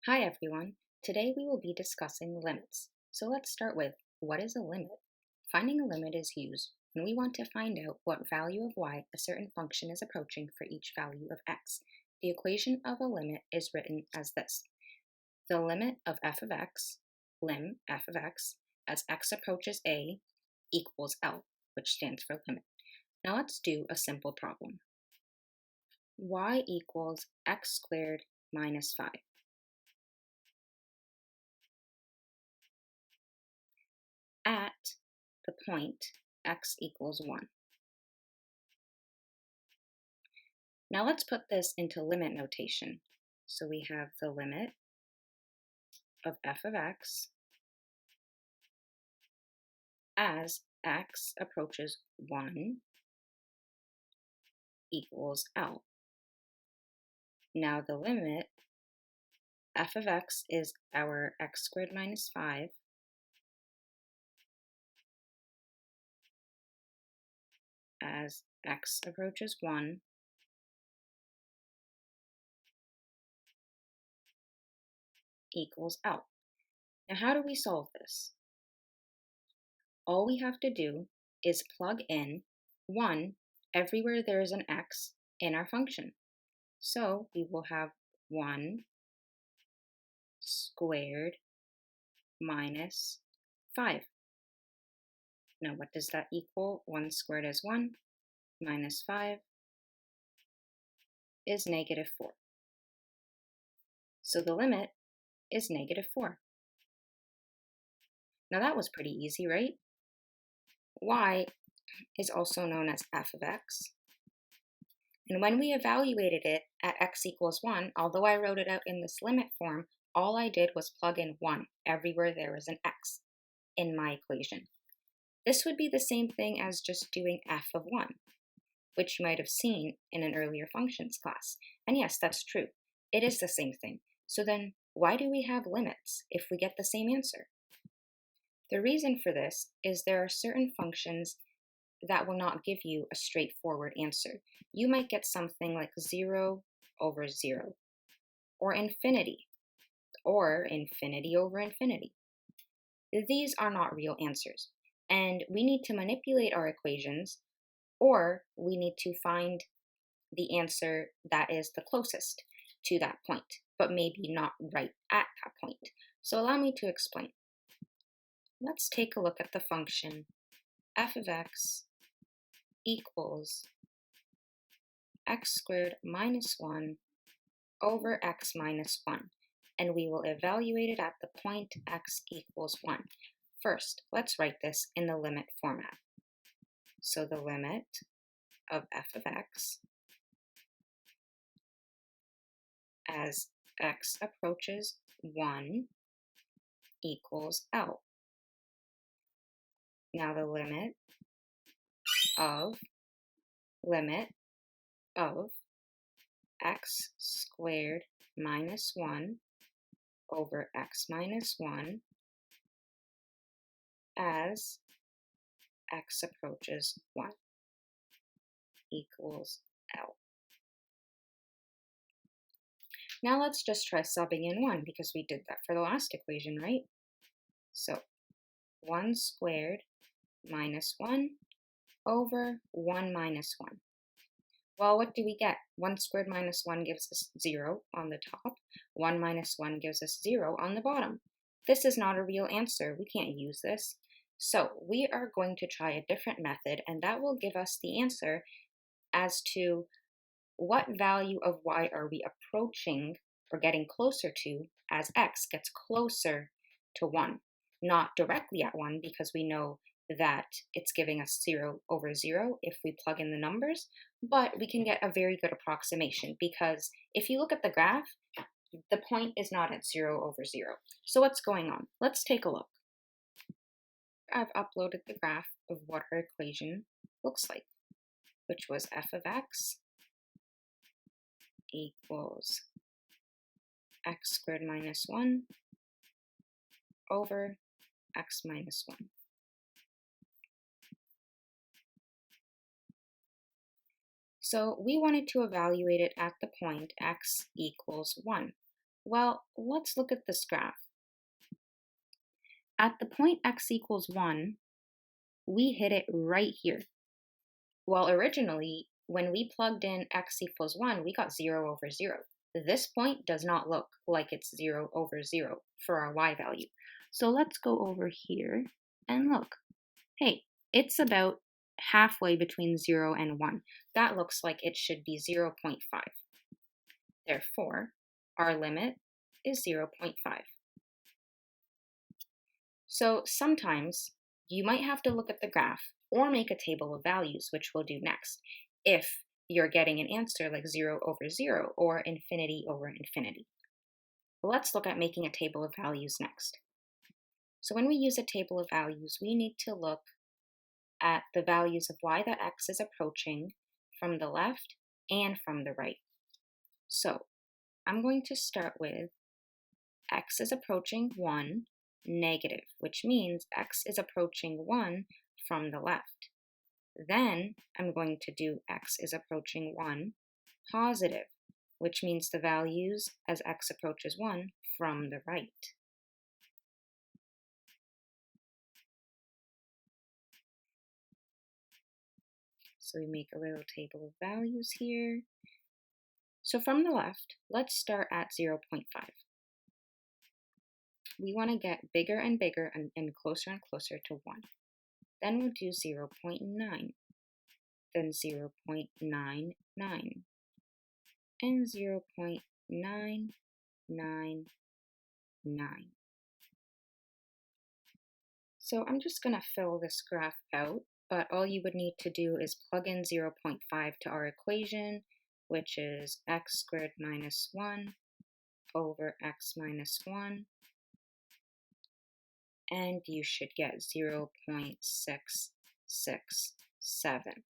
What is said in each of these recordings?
Hi everyone. Today we will be discussing limits. So let's start with, what is a limit? Finding a limit is used when we want to find out what value of y a certain function is approaching for each value of x. The equation of a limit is written as this. The limit of f of x, lim f of x, as x approaches a equals L, which stands for limit. Now let's do a simple problem. Y equals x squared minus 5. At the point x equals 1. Now let's put this into limit notation. So we have the limit of f of x as x approaches 1 equals L. Now the limit f of x is our x squared minus 5 as x approaches 1 equals L. Now how do we solve this? All we have to do is plug in 1 everywhere there is an x in our function. So we will have 1 squared minus 5. Now what does that equal? 1 squared is 1, minus 5 is negative 4. So the limit is negative 4. Now that was pretty easy, right? Y is also known as f of x. And when we evaluated it at x equals 1, although I wrote it out in this limit form, all I did was plug in 1 everywhere there is an x in my equation. This would be the same thing as just doing f of 1, which you might have seen in an earlier functions class. And yes, that's true. It is the same thing. So then why do we have limits if we get the same answer? The reason for this is there are certain functions that will not give you a straightforward answer. You might get something like 0 over 0, or infinity over infinity. These are not real answers, and we need to manipulate our equations, or we need to find the answer that is the closest to that point, but maybe not right at that point. So allow me to explain. Let's take a look at the function f of x equals x squared minus 1 over x minus 1, and we will evaluate it at the point x equals 1. First, let's write this in the limit format. So the limit of f of x as x approaches 1 equals L. Now the limit of x squared minus 1 over x minus 1 as x approaches 1 equals L. Now let's just try subbing in 1 because we did that for the last equation, right? So 1 squared minus 1 over 1 minus 1. Well, what do we get? 1 squared minus 1 gives us 0 on the top. 1 minus 1 gives us 0 on the bottom. This is not a real answer. We can't use this. So we are going to try a different method, and that will give us the answer as to what value of y are we approaching or getting closer to as x gets closer to 1. Not directly at 1, because we know that it's giving us 0 over 0 if we plug in the numbers, but we can get a very good approximation, because if you look at the graph, the point is not at 0 over 0. So what's going on? Let's take a look. I've uploaded the graph of what our equation looks like, which was f of x equals x squared minus 1 over x minus 1. So we wanted to evaluate it at the point x equals 1. Well, let's look at this graph. At the point x equals 1, we hit it right here. Well, originally, when we plugged in x equals 1, we got 0 over 0. This point does not look like it's 0 over 0 for our y value. So let's go over here and look. Hey, it's about halfway between 0 and 1. That looks like it should be 0.5. Therefore, our limit is 0.5. So sometimes you might have to look at the graph or make a table of values, which we'll do next, if you're getting an answer like 0 over 0 or infinity over infinity. Let's look at making a table of values next. So when we use a table of values, we need to look at the values of y that x is approaching from the left and from the right. So I'm going to start with x is approaching 1, negative, which means x is approaching 1 from the left. Then I'm going to do x is approaching 1, positive, which means the values as x approaches 1 from the right. So we make a little table of values here. So from the left, let's start at 0.5. We want to get bigger and bigger and closer to 1. Then we'll do 0.9, then 0.99, and 0.999. So I'm just going to fill this graph out, but all you would need to do is plug in 0.5 to our equation, which is x squared minus 1 over x minus 1, and you should get 0.667.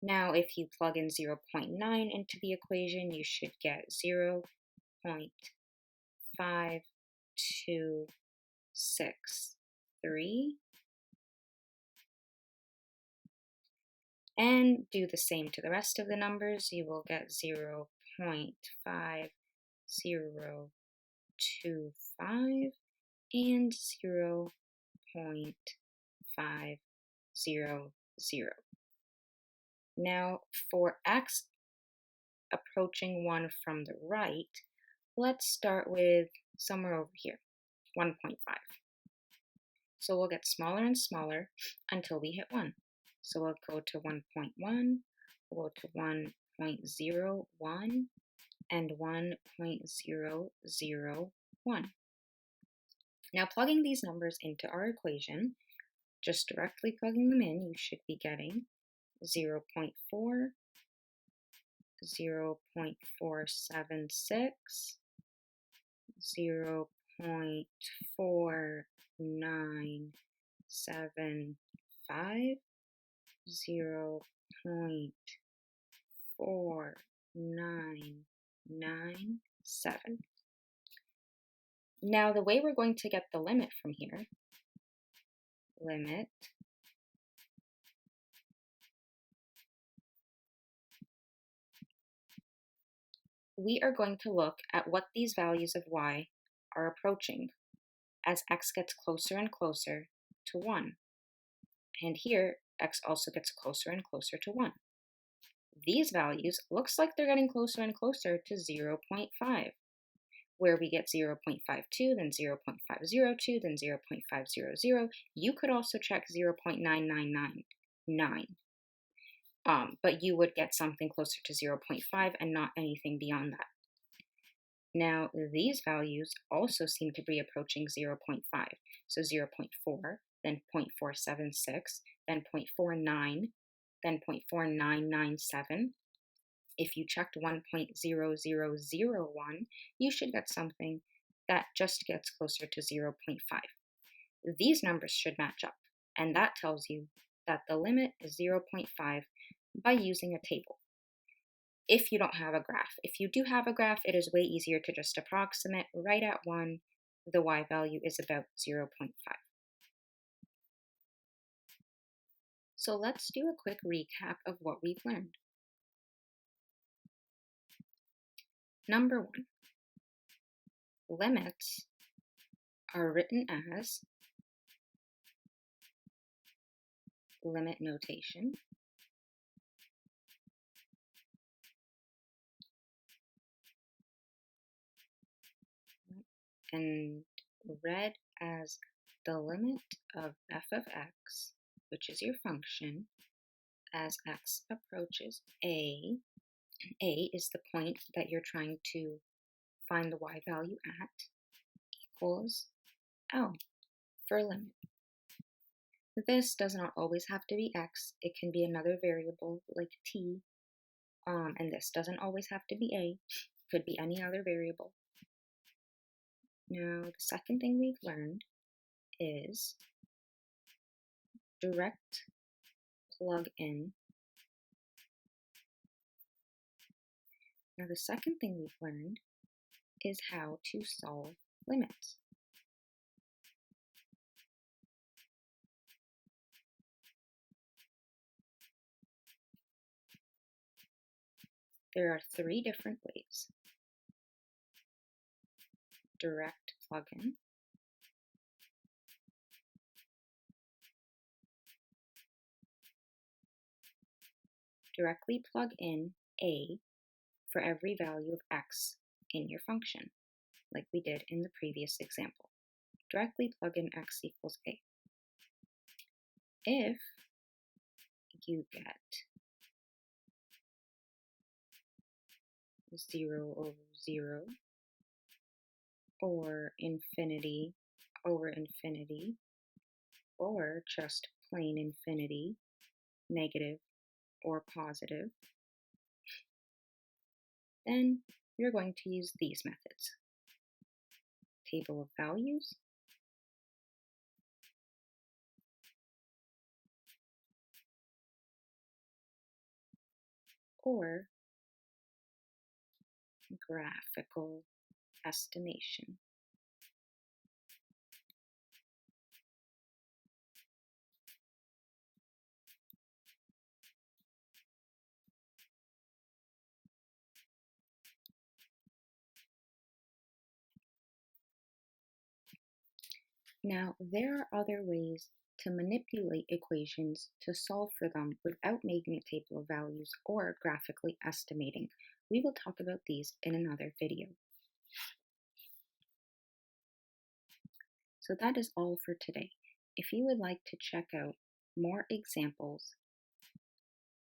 Now, if you plug in 0.9 into the equation, you should get 0.5263. And do the same to the rest of the numbers. You will get 0.5025 and 0.500. Now, for x approaching 1 from the right, let's start with somewhere over here, 1.5. So we'll get smaller and smaller until we hit 1. So we'll go to 1.1, we'll go to 1.01, and 1.001. Now plugging these numbers into our equation, just directly plugging them in, you should be getting 0.4, 0.476, 0.4975, 0.4997. Now the way we're going to get the limit from here, limit we are going to look at what these values of y are approaching as x gets closer and closer to 1. And here, x also gets closer and closer to 1. These values looks like they're getting closer and closer to 0.5, where we get 0.52, then 0.502, then 0.500. You could also check 0.9999. But you would get something closer to 0.5 and not anything beyond that. Now, these values also seem to be approaching 0.5. So 0.4, then 0.476, then 0.49, then 0.4997. If you checked 1.0001, you should get something that just gets closer to 0.5. These numbers should match up, and that tells you that the limit is 0.5 by using a table. If you don't have a graph. If you do have a graph, it is way easier to just approximate. Right at 1, the y value is about 0.5. So let's do a quick recap of what we've learned. Number 1, limits are written as limit notation, and read as the limit of f of x, which is your function, as x approaches a. A is the point that you're trying to find the y value at, equals L for limit. This does not always have to be x. It can be another variable like t, and this doesn't always have to be a. It could be any other variable. Now, the second thing we've learned is direct plug in. Now, the second thing we've learned is how to solve limits. There are three different ways: direct plug-in, directly plug in a for every value of x in your function, like we did in the previous example. Directly plug in x equals a. If you get 0 over 0, or infinity over infinity, or just plain infinity, negative or positive, then you're going to use these methods: table of values, or graphical estimation. Now, there are other ways to manipulate equations to solve for them without making a table of values or graphically estimating. We will talk about these in another video. So that is all for today. If you would like to check out more examples,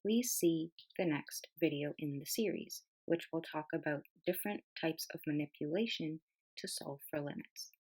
please see the next video in the series, which will talk about different types of manipulation to solve for limits.